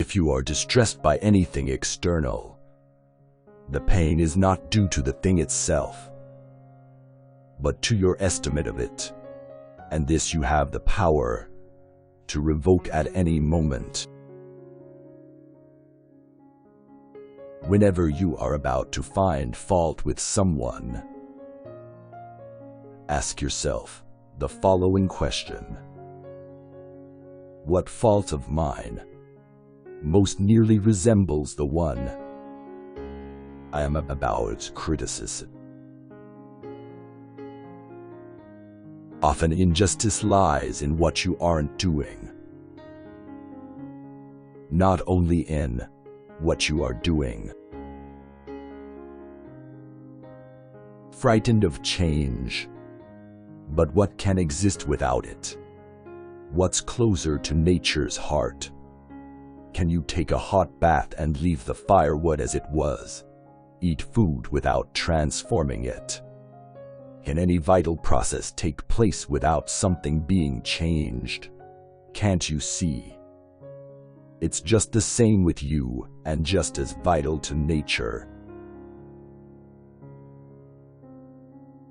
if you are distressed by anything external, the pain is not due to the thing itself, but to your estimate of it, and this you have the power to revoke at any moment. Whenever you are about to find fault with someone, ask yourself the following question: what fault of mine most nearly resembles the one I am about to criticize? Often injustice lies in what you aren't doing, not only in what you are doing. Frightened of change, but what can exist without it? What's closer to nature's heart? Can you take a hot bath and leave the firewood as it was? Eat food without transforming it? Can any vital process take place without something being changed? Can't you see? It's just the same with you, and just as vital to nature.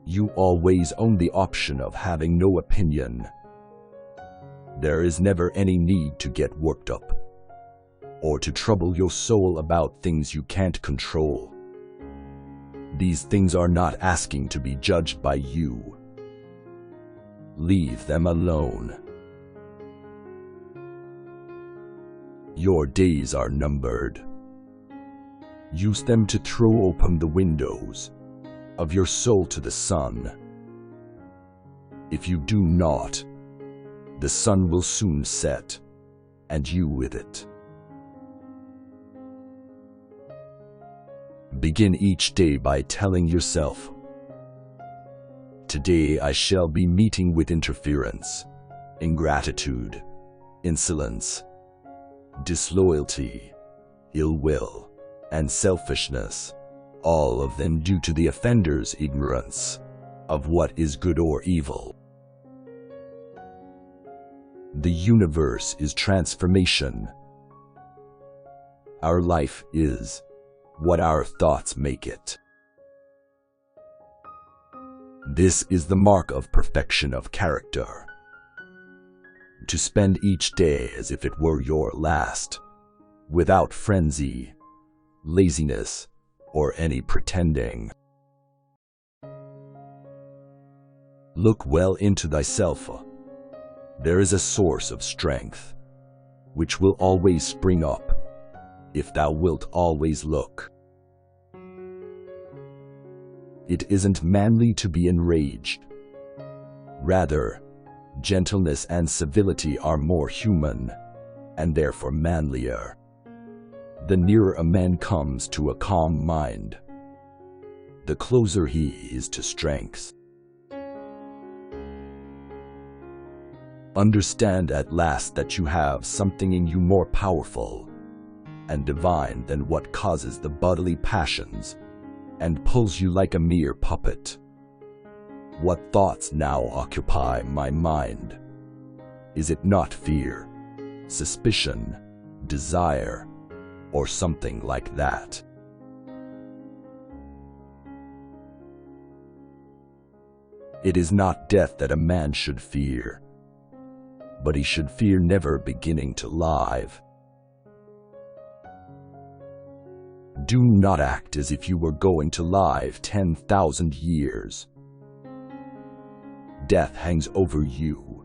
You always own the option of having no opinion. There is never any need to get worked up, or to trouble your soul about things you can't control. These things are not asking to be judged by you. Leave them alone. Your days are numbered. Use them to throw open the windows of your soul to the sun. If you do not, the sun will soon set, and you with it. Begin each day by telling yourself, today I shall be meeting with interference, ingratitude, insolence, disloyalty, ill will, and selfishness, all of them due to the offender's ignorance of what is good or evil. The universe is transformation. Our life is what our thoughts make it. This is the mark of perfection of character. To spend each day as if it were your last, without frenzy, laziness, or any pretending. Look well into thyself. There is a source of strength, which will always spring up, if thou wilt always look. It isn't manly to be enraged. Rather, gentleness and civility are more human, and therefore manlier. The nearer a man comes to a calm mind, the closer he is to strength. Understand at last that you have something in you more powerful and divine than what causes the bodily passions and pulls you like a mere puppet. What thoughts now occupy my mind? Is it not fear, suspicion, desire, or something like that? It is not death that a man should fear, but he should fear never beginning to live. Do not act as if you were going to live 10,000 years. Death hangs over you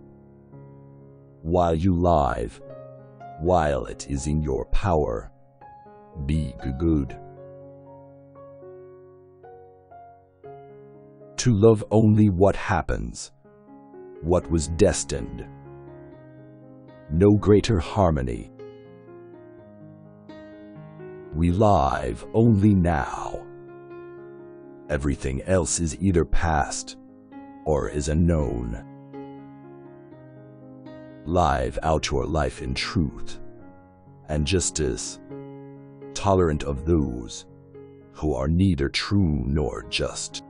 while you live, while it is in your power. Be good. To love only what happens, what was destined. No greater harmony. We live only now. Everything else is either past or is unknown. Live out your life in truth and justice, tolerant of those who are neither true nor just.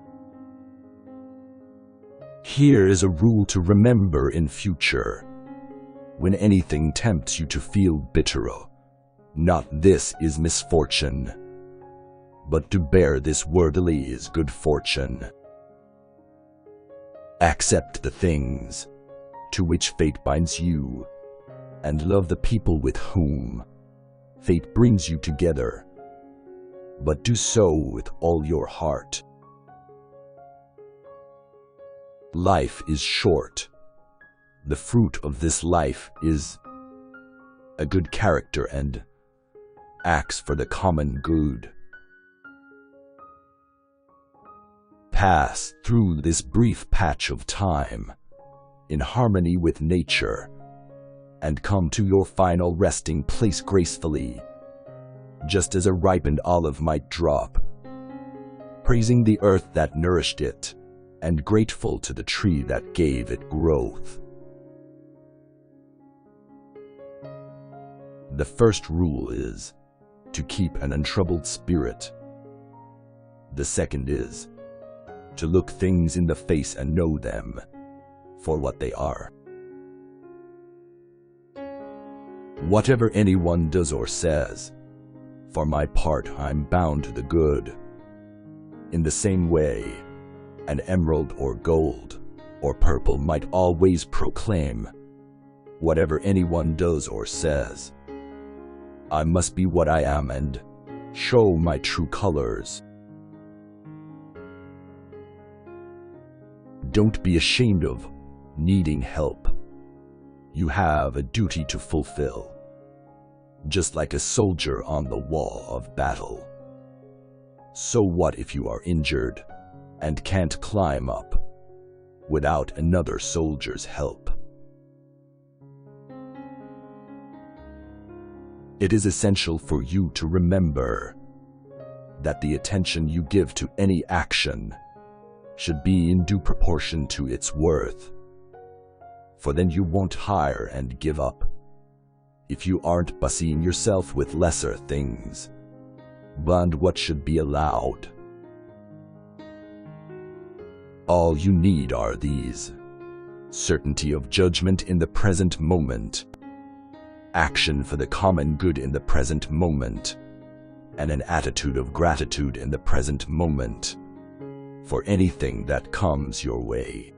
Here is a rule to remember in future. When anything tempts you to feel bitter, Not this is misfortune, but to bear this worthily is good fortune. Accept the things to which fate binds you, and love the people with whom fate brings you together, but do so with all your heart. Life is short. The fruit of this life is a good character and acts for the common good. Pass through this brief patch of time in harmony with nature and come to your final resting place gracefully, just as a ripened olive might drop, praising the earth that nourished it and grateful to the tree that gave it growth. The first rule is to keep an untroubled spirit. The second is to look things in the face and know them for what they are. Whatever anyone does or says, for my part I'm bound to the good. In the same way, an emerald or gold or purple might always proclaim, whatever anyone does or says, I must be what I am and show my true colors. Don't be ashamed of needing help. You have a duty to fulfill, just like a soldier on the wall of battle. So what if you are injured and can't climb up without another soldier's help? It is essential for you to remember that the attention you give to any action should be in due proportion to its worth, for then you won't hire and give up if you aren't busying yourself with lesser things beyond what should be allowed. All you need are these: certainty of judgment in the present moment, action for the common good in the present moment, and an attitude of gratitude in the present moment for anything that comes your way.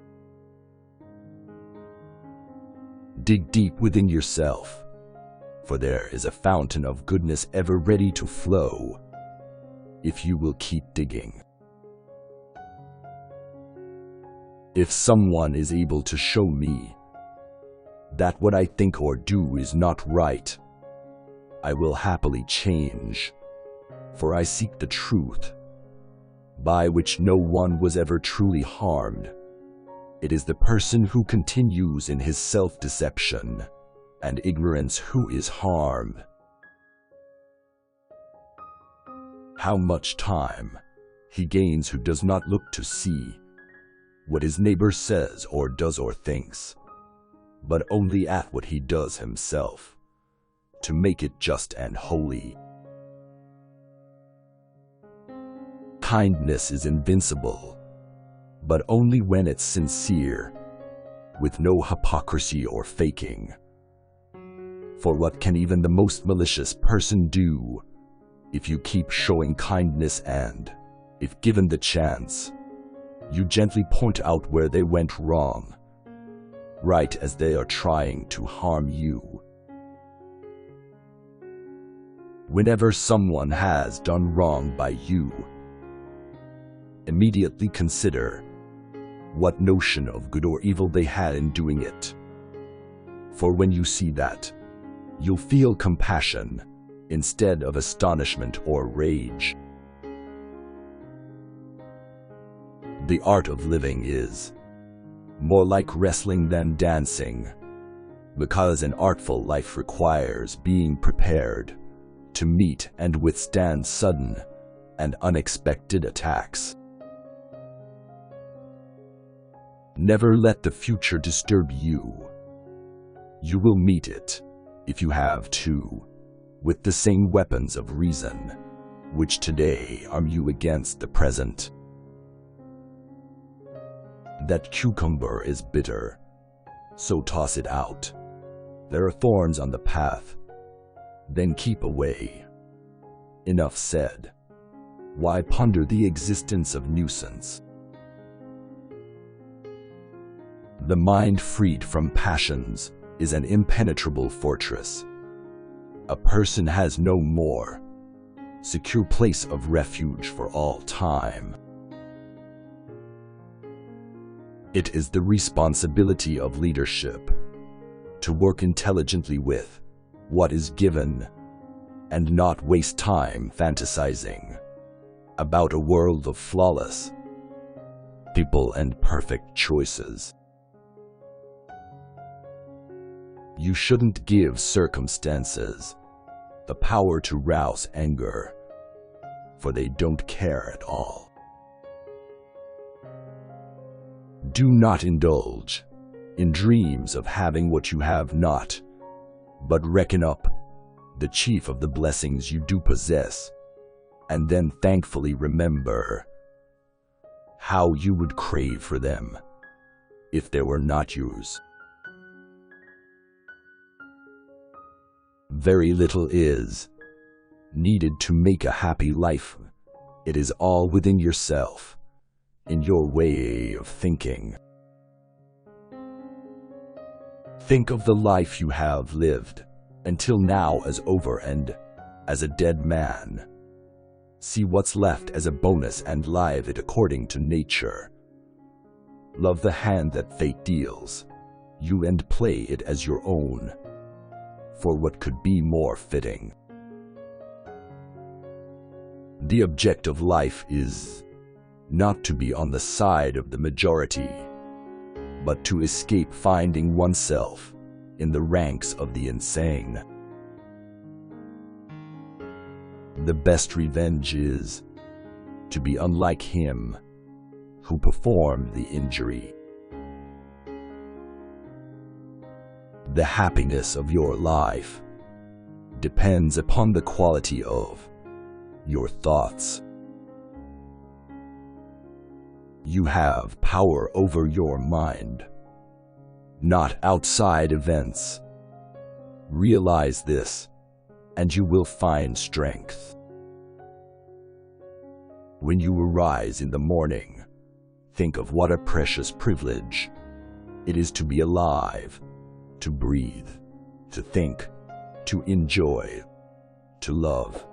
Dig deep within yourself, for there is a fountain of goodness ever ready to flow if you will keep digging. If someone is able to show me that what I think or do is not right, I will happily change, for I seek the truth, by which no one was ever truly harmed. It is the person who continues in his self-deception and ignorance who is harmed. How much time he gains who does not look to see what his neighbor says or does or thinks, but only at what he does himself, to make it just and holy. Kindness is invincible, but only when it's sincere, with no hypocrisy or faking. For what can even the most malicious person do if you keep showing kindness and, if given the chance, you gently point out where they went wrong, right as they are trying to harm you? Whenever someone has done wrong by you, immediately consider what notion of good or evil they had in doing it. For when you see that, you'll feel compassion instead of astonishment or rage. The art of living is more like wrestling than dancing, because an artful life requires being prepared to meet and withstand sudden and unexpected attacks. Never let the future disturb you. You will meet it, if you have to, with the same weapons of reason, which today arm you against the present. That cucumber is bitter, so toss it out. There are thorns on the path, then keep away. Enough said. Why ponder the existence of nuisance? The mind freed from passions is an impenetrable fortress. A person has no more secure place of refuge for all time. It is the responsibility of leadership to work intelligently with what is given and not waste time fantasizing about a world of flawless people and perfect choices. You shouldn't give circumstances the power to rouse anger, for they don't care at all. Do not indulge in dreams of having what you have not, but reckon up the chief of the blessings you do possess, and then thankfully remember how you would crave for them if they were not yours. Very little is needed to make a happy life. It is all within yourself, in your way of thinking. Think of the life you have lived until now as over and as a dead man. See what's left as a bonus and live it according to nature. Love the hand that fate deals you and play it as your own, for what could be more fitting? The object of life is not to be on the side of the majority, but to escape finding oneself in the ranks of the insane. The best revenge is to be unlike him who performed the injury. The happiness of your life depends upon the quality of your thoughts. You have power over your mind, not outside events. Realize this, and you will find strength. When you arise in the morning, think of what a precious privilege it is to be alive, to breathe, to think, to enjoy, to love.